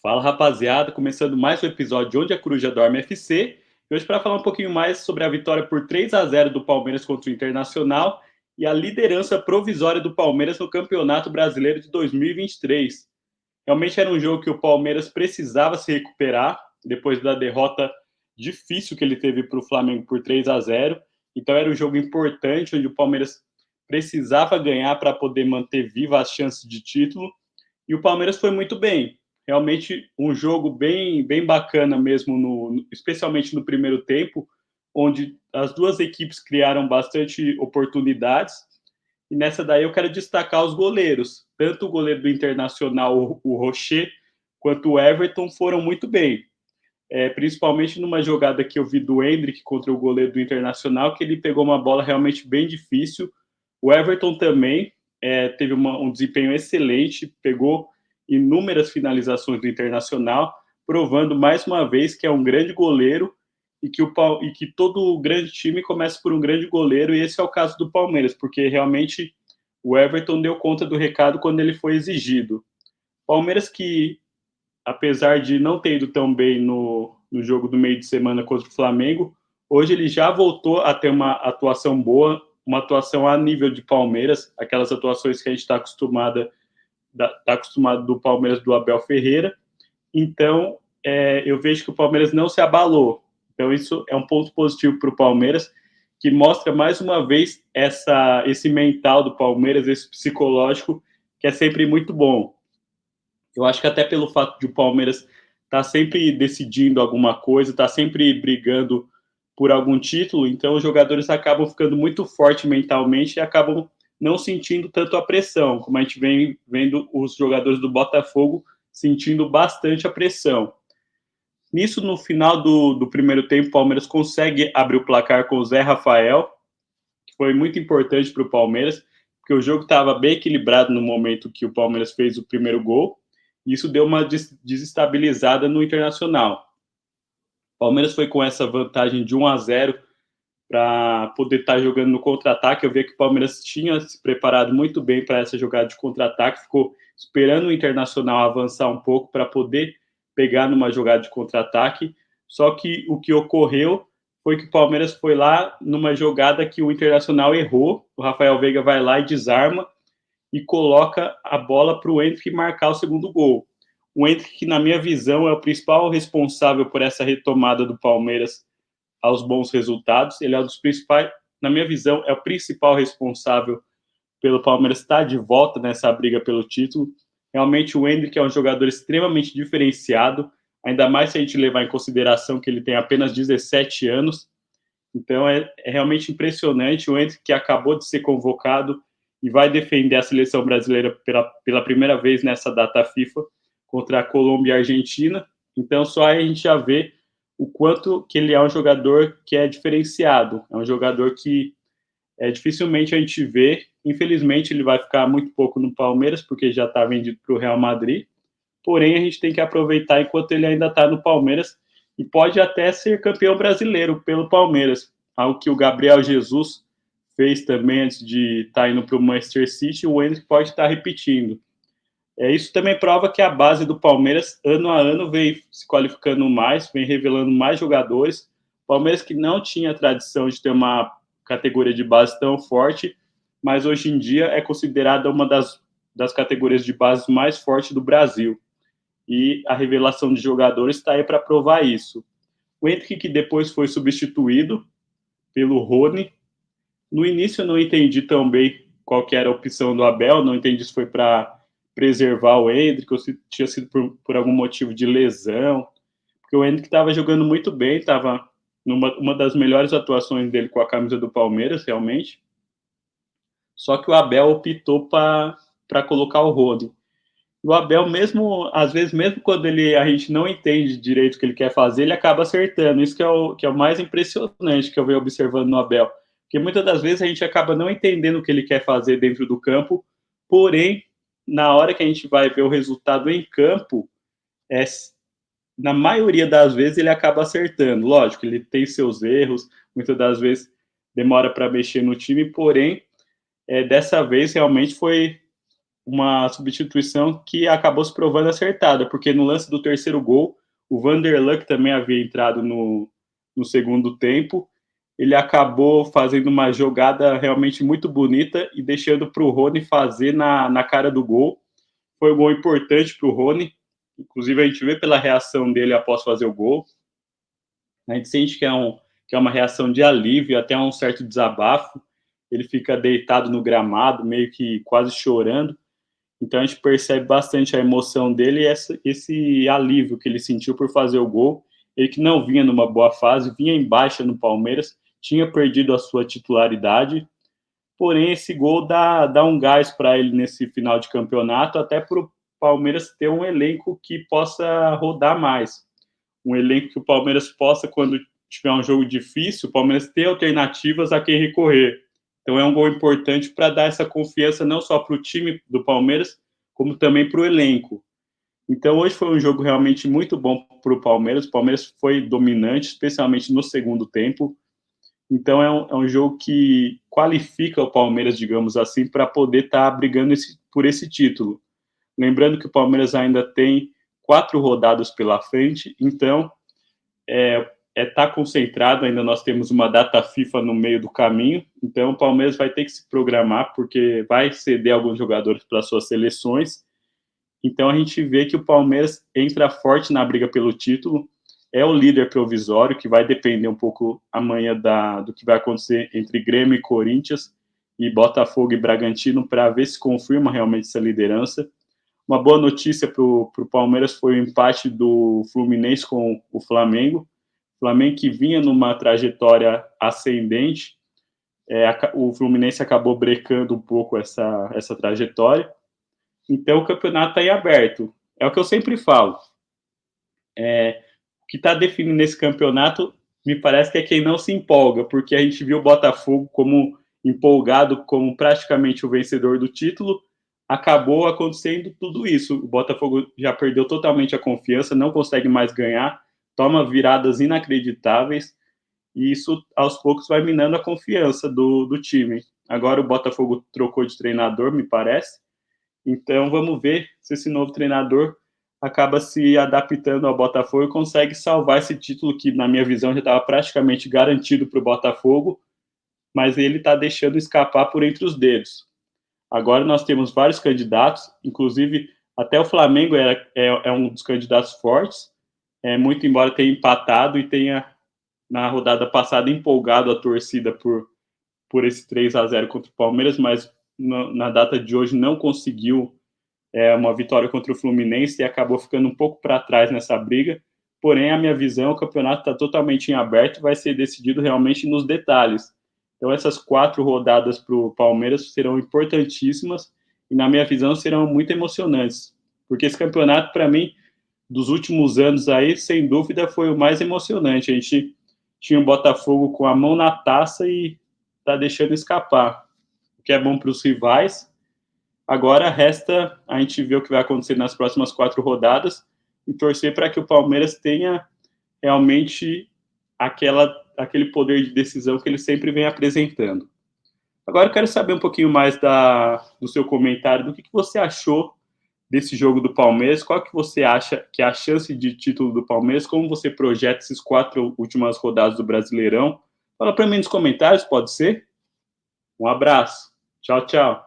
Fala rapaziada, começando mais um episódio de Onde a Coruja Dorme FC. E hoje para falar um pouquinho mais sobre a vitória por 3-0 do Palmeiras contra o Internacional e a liderança provisória do Palmeiras no Campeonato Brasileiro de 2023. Realmente era um jogo que o Palmeiras precisava se recuperar depois da derrota difícil que ele teve para o Flamengo por 3-0. Então era um jogo importante onde o Palmeiras precisava ganhar para poder manter viva as chances de título. E o Palmeiras foi muito bem. Realmente um jogo bem bacana mesmo, especialmente no primeiro tempo, onde as duas equipes criaram bastante oportunidades. E nessa daí eu quero destacar os goleiros. Tanto o goleiro do Internacional, o Rocher, quanto o Everton foram muito bem. Principalmente numa jogada que eu vi do Endrick contra o goleiro do Internacional, que ele pegou uma bola realmente bem difícil. O Everton também teve um desempenho excelente, pegou inúmeras finalizações do Internacional, provando mais uma vez que é um grande goleiro e que todo grande time começa por um grande goleiro, e esse é o caso do Palmeiras, porque realmente o Everton deu conta do recado quando ele foi exigido. Palmeiras que, apesar de não ter ido tão bem no jogo do meio de semana contra o Flamengo, hoje ele já voltou a ter uma atuação boa, uma atuação a nível de Palmeiras, aquelas atuações que a gente está acostumado do Palmeiras do Abel Ferreira. Então, eu vejo que o Palmeiras não se abalou. Então, isso é um ponto positivo para o Palmeiras, que mostra mais uma vez esse mental do Palmeiras, esse psicológico, que é sempre muito bom. Eu acho que até pelo fato de o Palmeiras estar sempre decidindo alguma coisa, estar sempre brigando por algum título, então os jogadores acabam ficando muito fortes mentalmente e acabam não sentindo tanto a pressão, como a gente vem vendo os jogadores do Botafogo sentindo bastante a pressão. Nisso, no final do primeiro tempo, o Palmeiras consegue abrir o placar com o Zé Rafael, que foi muito importante para o Palmeiras, porque o jogo estava bem equilibrado no momento que o Palmeiras fez o primeiro gol, e isso deu uma desestabilizada no Internacional. O Palmeiras foi com essa vantagem de 1-0 para poder estar jogando no contra-ataque. Eu vi que o Palmeiras tinha se preparado muito bem para essa jogada de contra-ataque, ficou esperando o Internacional avançar um pouco para poder pegar numa jogada de contra-ataque. Só que o que ocorreu foi que o Palmeiras foi lá numa jogada que o Internacional errou. O Rafael Veiga vai lá e desarma e coloca a bola para o Endrick marcar o segundo gol. O Endrick, que na minha visão é o principal responsável por essa retomada do Palmeiras aos bons resultados. Ele é um dos principais, na minha visão, é o principal responsável pelo Palmeiras estar de volta nessa briga pelo título. Realmente o Endrick é um jogador extremamente diferenciado, ainda mais se a gente levar em consideração que ele tem apenas 17 anos. Então é realmente impressionante. O Endrick, que acabou de ser convocado e vai defender a seleção brasileira pela primeira vez nessa data FIFA contra a Colômbia e a Argentina. Então só aí a gente já vê o quanto que ele é um jogador que é diferenciado. É um jogador que dificilmente a gente vê. Infelizmente ele vai ficar muito pouco no Palmeiras, porque já está vendido para o Real Madrid. Porém, a gente tem que aproveitar enquanto ele ainda está no Palmeiras e pode até ser campeão brasileiro pelo Palmeiras, algo que o Gabriel Jesus fez também antes de estar indo para o Manchester City. O Endrick pode estar repetindo. Isso também prova que a base do Palmeiras, ano a ano, vem se qualificando mais, vem revelando mais jogadores. Palmeiras que não tinha tradição de ter uma categoria de base tão forte, mas hoje em dia é considerada uma das categorias de base mais fortes do Brasil. E a revelação de jogadores está aí para provar isso. O Henrique, que depois foi substituído pelo Rony. No início eu não entendi tão bem qual que era a opção do Abel, não entendi se foi para preservar o Hendrick ou se tinha sido por algum motivo de lesão, porque o Hendrick estava jogando muito bem, estava numa uma das melhores atuações dele com a camisa do Palmeiras, realmente. Só que o Abel optou para colocar o Rony. O Abel, mesmo, às vezes, mesmo quando a gente não entende direito o que ele quer fazer, ele acaba acertando. Isso que é o mais impressionante que eu venho observando no Abel. Porque muitas das vezes a gente acaba não entendendo o que ele quer fazer dentro do campo, porém, na hora que a gente vai ver o resultado em campo, é, na maioria das vezes ele acaba acertando. Lógico, ele tem seus erros, muitas das vezes demora para mexer no time, porém, dessa vez realmente uma substituição que acabou se provando acertada, porque no lance do terceiro gol, o Vanderlan, que também havia entrado no segundo tempo, ele acabou fazendo uma jogada realmente muito bonita e deixando para o Rony fazer na cara do gol. Foi um gol importante para o Rony, inclusive a gente vê pela reação dele após fazer o gol. A gente sente que é uma reação de alívio, até um certo desabafo. Ele fica deitado no gramado, meio que quase chorando. Então a gente percebe bastante a emoção dele e esse alívio que ele sentiu por fazer o gol. Ele que não vinha numa boa fase, vinha em baixa no Palmeiras, tinha perdido a sua titularidade, porém esse gol dá um gás para ele nesse final de campeonato, até para o Palmeiras ter um elenco que possa rodar mais. Um elenco que o Palmeiras possa, quando tiver um jogo difícil, o Palmeiras ter alternativas a quem recorrer. Então é um gol importante para dar essa confiança não só para o time do Palmeiras, como também para o elenco. Então hoje foi um jogo realmente muito bom para o Palmeiras. O Palmeiras foi dominante, especialmente no segundo tempo. Então é um jogo que qualifica o Palmeiras, digamos assim, para poder estar brigando por esse título. Lembrando que o Palmeiras ainda tem 4 rodadas pela frente, então tá concentrado, ainda nós temos uma data FIFA no meio do caminho, então o Palmeiras vai ter que se programar, porque vai ceder alguns jogadores para suas seleções, então a gente vê que o Palmeiras entra forte na briga pelo título, é o líder provisório, que vai depender um pouco amanhã do que vai acontecer entre Grêmio e Corinthians, e Botafogo e Bragantino, para ver se confirma realmente essa liderança. Uma boa notícia para o Palmeiras foi o empate do Fluminense com o Flamengo. O Flamengo que vinha numa trajetória ascendente, o Fluminense acabou brecando um pouco essa trajetória. Então o campeonato está em aberto. É o que eu sempre falo. O que está definindo esse campeonato me parece que é quem não se empolga, porque a gente viu o Botafogo como empolgado, como praticamente o vencedor do título, acabou acontecendo tudo isso. O Botafogo já perdeu totalmente a confiança, não consegue mais ganhar, toma viradas inacreditáveis, e isso aos poucos vai minando a confiança do time. Agora o Botafogo trocou de treinador, me parece, então vamos ver se esse novo treinador acaba se adaptando ao Botafogo e consegue salvar esse título que, na minha visão, já estava praticamente garantido para o Botafogo, mas ele está deixando escapar por entre os dedos. Agora nós temos vários candidatos, inclusive até o Flamengo é um dos candidatos fortes, muito embora tenha empatado e tenha, na rodada passada, empolgado a torcida por esse 3-0 contra o Palmeiras, mas na data de hoje não conseguiu uma vitória contra o Fluminense e acabou ficando um pouco para trás nessa briga. Porém, a minha visão, o campeonato está totalmente em aberto, vai ser decidido realmente nos detalhes. Então, essas 4 rodadas para o Palmeiras serão importantíssimas e, na minha visão, serão muito emocionantes. Porque esse campeonato, para mim, dos últimos anos aí, sem dúvida, foi o mais emocionante. A gente tinha o Botafogo com a mão na taça e está deixando escapar. O que é bom para os rivais. Agora resta a gente ver o que vai acontecer nas próximas 4 rodadas e torcer para que o Palmeiras tenha realmente aquele poder de decisão que ele sempre vem apresentando. Agora eu quero saber um pouquinho mais do seu comentário, do que você achou desse jogo do Palmeiras, qual que você acha que é a chance de título do Palmeiras, como você projeta esses 4 últimas rodadas do Brasileirão. Fala para mim nos comentários, pode ser? Um abraço. Tchau, tchau.